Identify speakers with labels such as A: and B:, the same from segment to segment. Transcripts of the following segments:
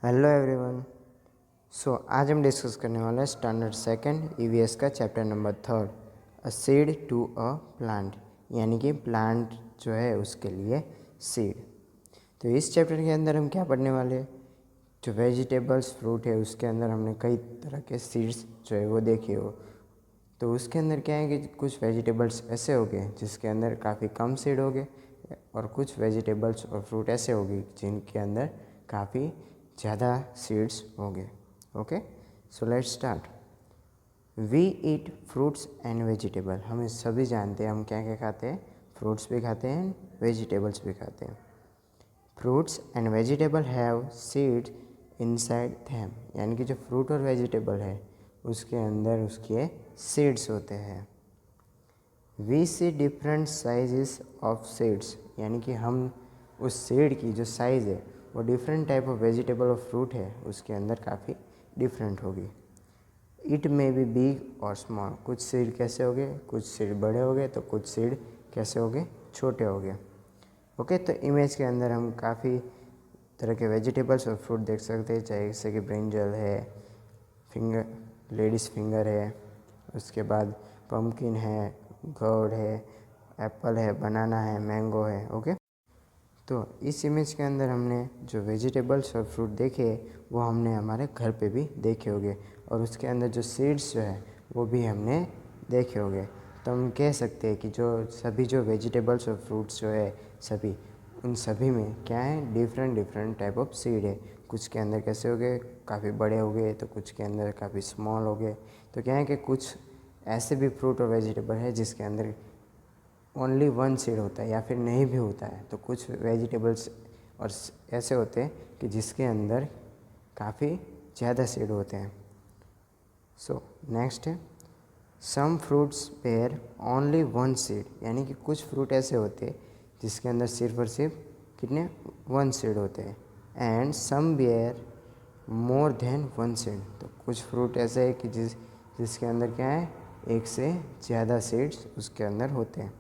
A: Hello everyone. आज हम discuss करने वाले हैं स्टैंडर्ड सेकंड ईवीएस का chapter number 3 a seed to a plant, यानी कि प्लांट जो है उसके लिए सीड। तो इस चैप्टर के अंदर हम क्या पढ़ने वाले हैं, जो वेजिटेबल्स फ्रूट है उसके अंदर हमने कई तरह के सीड्स जो है वो देखे हो। तो उसके अंदर क्या है कि कुछ वेजिटेबल्स ऐसे हो गए जिसके अंदर काफ़ी कम सीड हो गए, और कुछ वेजिटेबल्स और फ्रूट ऐसे हो गए जिनके अंदर काफ़ी ज़्यादा सीड्स हो गए। Okay, so let's start. We eat fruits and vegetable. हम सभी जानते हैं हम क्या क्या खाते हैं, फ्रूट्स भी खाते हैं, वेजिटेबल्स भी खाते हैं। Fruits and vegetable have seeds inside them, यानी कि जो फ्रूट और वेजिटेबल है उसके अंदर उसके सीड्स होते हैं। We see different sizes of seeds, यानी कि हम उस सीड की जो साइज़ है वो डिफरेंट टाइप ऑफ वेजिटेबल और फ्रूट है उसके अंदर काफ़ी डिफरेंट होगी। इट मे बी बिग और स्मॉल, कुछ सीड कैसे हो गए, कुछ सीड बड़े हो गए तो कुछ सीड कैसे हो गए, छोटे हो गए। ओके, तो इमेज के अंदर हम काफ़ी तरह के वेजिटेबल्स और फ्रूट देख सकते हैं, जैसे कि ब्रिंजल है, फिंगर लेडीज़ फिंगर है, उसके बाद पम्पकिन है, गोर्ड है, एप्पल है, बनाना है, मैंगो है। ओके, तो इस इमेज के अंदर हमने जो वेजिटेबल्स और फ्रूट देखे वो हमने हमारे घर पे भी देखे होंगे, और उसके अंदर जो सीड्स जो है वो भी हमने देखे होंगे। तो हम कह सकते हैं कि जो वेजिटेबल्स और फ्रूट्स जो है सभी, उन सभी में क्या है, different different type of seed है। कुछ के अंदर कैसे हो गए, काफ़ी बड़े हो गए, तो कुछ के अंदर काफ़ी स्मॉल हो गए। तो क्या है कि कुछ ऐसे भी फ्रूट और वेजिटेबल है जिसके अंदर ओनली वन सीड होता है या फिर नहीं भी होता है। तो कुछ वेजिटेबल्स और ऐसे होते हैं कि जिसके अंदर काफ़ी ज़्यादा सीड होते हैं। सो नेक्स्ट है, some fruits bear only one seed, यानी कि कुछ फ्रूट ऐसे होते हैं जिसके अंदर सिर्फ और सिर्फ कितने, वन सीड होते हैं। And some bear more than one seed, तो कुछ फ्रूट ऐसे है कि जिसके अंदर क्या है, एक से ज़्यादा सीड्स उसके अंदर होते हैं।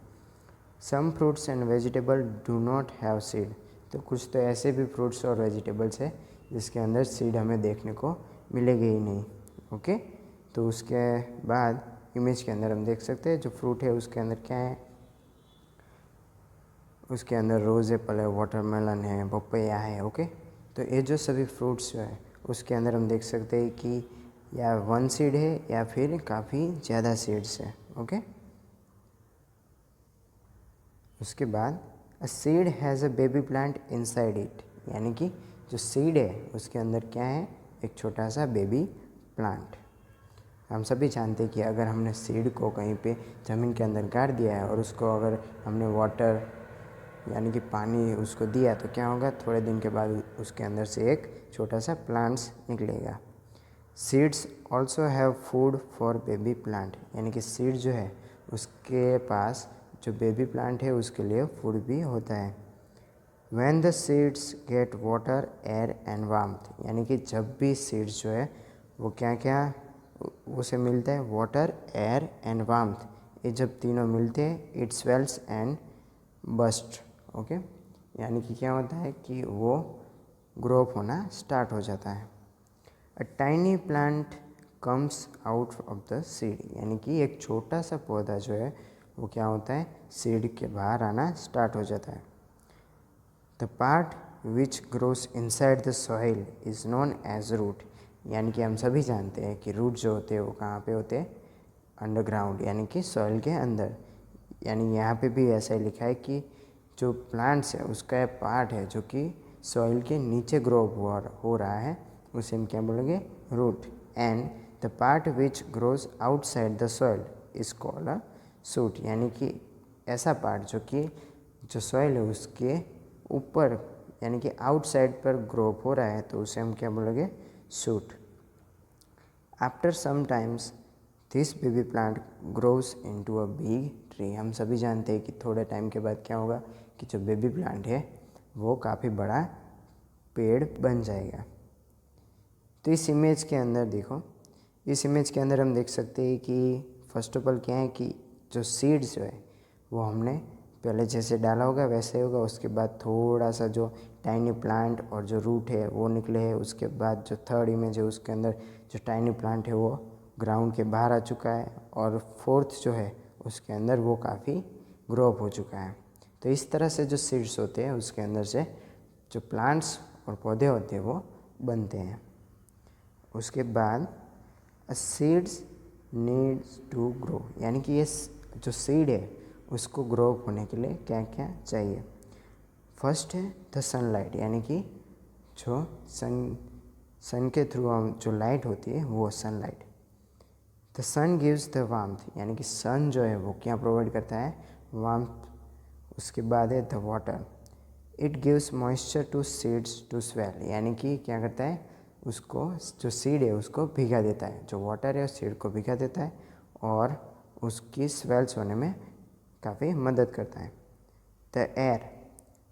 A: Some fruits and vegetable do not have seed, तो कुछ तो ऐसे भी फ्रूट्स और वेजिटेबल्स है जिसके अंदर सीड हमें देखने को मिलेगी ही नहीं। ओके, तो उसके बाद इमेज के अंदर हम देख सकते हैं जो फ्रूट है उसके अंदर क्या है, उसके अंदर रोज़ एप्पल है, वाटरमेलन है, पपैया है। ओके, तो ये जो सभी फ्रूट्स जो है उसके अंदर हम देख सकते हैं कि या वन सीड है या फिर काफ़ी ज़्यादा सीड्स है। ओके, उसके बाद a seed has a baby plant inside it, यानी कि जो सीड है उसके अंदर क्या है, एक छोटा सा बेबी प्लांट। हम सभी जानते हैं कि अगर हमने सीड को कहीं पे ज़मीन के अंदर गाड़ दिया है और उसको अगर हमने वाटर यानी कि पानी उसको दिया तो क्या होगा, थोड़े दिन के बाद उसके अंदर से एक छोटा सा प्लांट्स निकलेगा। Seeds also have food for baby plant, यानी कि सीड जो है उसके पास जो बेबी प्लांट है उसके लिए फूड भी होता है। When the seeds get water, air and warmth, यानी कि जब भी सीड्स जो है वो क्या क्या उसे मिलता है, वाटर, एयर एंड वार्मथ, ये जब तीनों मिलते हैं it swells and bast. Okay, यानी कि क्या होता है कि वो ग्रो अप होना स्टार्ट हो जाता है। A tiny plant comes out of the seed, यानी कि एक छोटा सा पौधा जो है वो क्या होता है, सीड के बाहर आना स्टार्ट हो जाता है। The part which grows inside the soil is known as root, यानी कि हम सभी जानते हैं कि रूट जो होते हैं वो कहाँ पे होते हैं, अंडरग्राउंड, यानी कि सॉइल के अंदर। यानी यहाँ पे भी ऐसा ही लिखा है कि जो प्लांट्स है उसका पार्ट है जो कि सॉइल के नीचे ग्रो हो रहा है उसे हम क्या बोलेंगे, root. And the part which grows outside the soil is called a shoot, यानी कि ऐसा पार्ट जो कि जो सॉइल है उसके ऊपर यानी कि आउटसाइड पर ग्रो हो रहा है तो उसे हम क्या बोलेंगे, shoot. After some times this baby plant grows into a big tree, हम सभी जानते हैं कि थोड़े टाइम के बाद क्या होगा कि जो बेबी प्लांट है वो काफ़ी बड़ा पेड़ बन जाएगा। तो इस इमेज के अंदर देखो, इस इमेज के अंदर हम देख सकते हैं कि फर्स्ट ऑफ ऑल क्या है कि जो सीड्स जो है वो हमने पहले जैसे डाला होगा वैसे ही होगा, उसके बाद थोड़ा सा जो टाइनी प्लांट और जो रूट है वो निकले है। उसके बाद जो थर्ड इमेज है उसके अंदर जो टाइनी प्लांट है वो ग्राउंड के बाहर आ चुका है, और फोर्थ जो है उसके अंदर वो काफ़ी ग्रो अप हो चुका है। तो इस तरह से जो सीड्स होते हैं उसके अंदर से जो प्लांट्स और पौधे होते हैं वो बनते हैं। उसके बाद सीड्स नीड्स टू ग्रो, यानी कि ये जो सीड है उसको ग्रो होने के लिए क्या क्या चाहिए। फर्स्ट है द सनलाइट, यानी कि जो सन के थ्रू हम जो लाइट होती है वो sunlight. The sun gives the warmth, यानी कि सन जो है वो क्या प्रोवाइड करता है, वार्मथ। उसके बाद है the water, it gives moisture to seeds to swell, यानी कि क्या करता है, उसको जो सीड है उसको भिगा देता है, जो वाटर है उस सीड को भिगा देता है और उसकी स्वेल्स होने में काफ़ी मदद करता है। The air,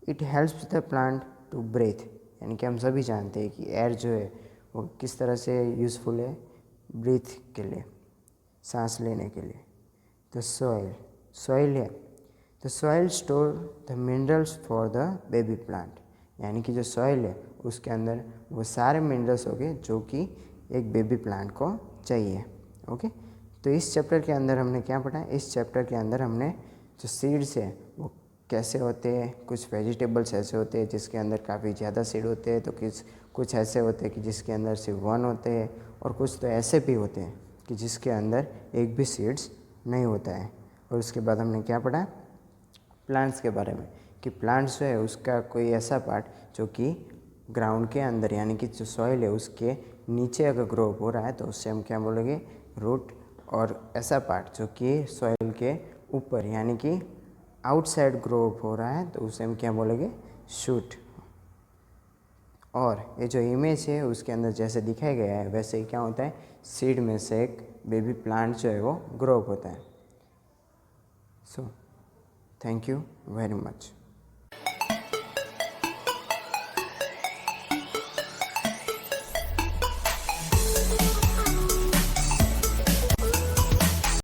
A: it helps the plant to breathe, यानी कि हम सभी जानते हैं कि एयर जो है वो किस तरह से यूज़फुल है ब्रीथ के लिए, सांस लेने के लिए। द सॉइल है, the soil store the minerals for the baby plant, यानी कि जो सॉइल है उसके अंदर वो सारे मिनरल्स हो गए जो कि एक बेबी प्लांट को चाहिए। ओके, तो इस चैप्टर के अंदर हमने क्या पढ़ा है, इस चैप्टर के अंदर हमने जो सीड्स है वो कैसे होते हैं, कुछ वेजिटेबल्स ऐसे होते हैं जिसके अंदर काफ़ी ज़्यादा सीड होते हैं, तो कुछ ऐसे होते हैं कि जिसके अंदर सिर्फ 1 होते हैं, और कुछ तो ऐसे भी होते हैं कि जिसके अंदर एक भी सीड्स नहीं होता है। और उसके बाद हमने क्या पढ़ा, प्लांट्स के बारे में, कि प्लांट्स जो है उसका कोई ऐसा पार्ट जो कि ग्राउंड के अंदर, यानी कि जो सॉइल है उसके नीचे अगर ग्रो हो रहा है तो उससे हम क्या बोलेंगे, रूट। और ऐसा पार्ट जो कि सॉइल के ऊपर, यानी कि आउटसाइड ग्रो हो रहा है तो उसे हम क्या बोलेंगे, शूट। और ये जो इमेज है उसके अंदर जैसे दिखाया गया है वैसे ही क्या होता है, सीड में से एक बेबी प्लांट जो है वो ग्रो होता है। So thank you very much.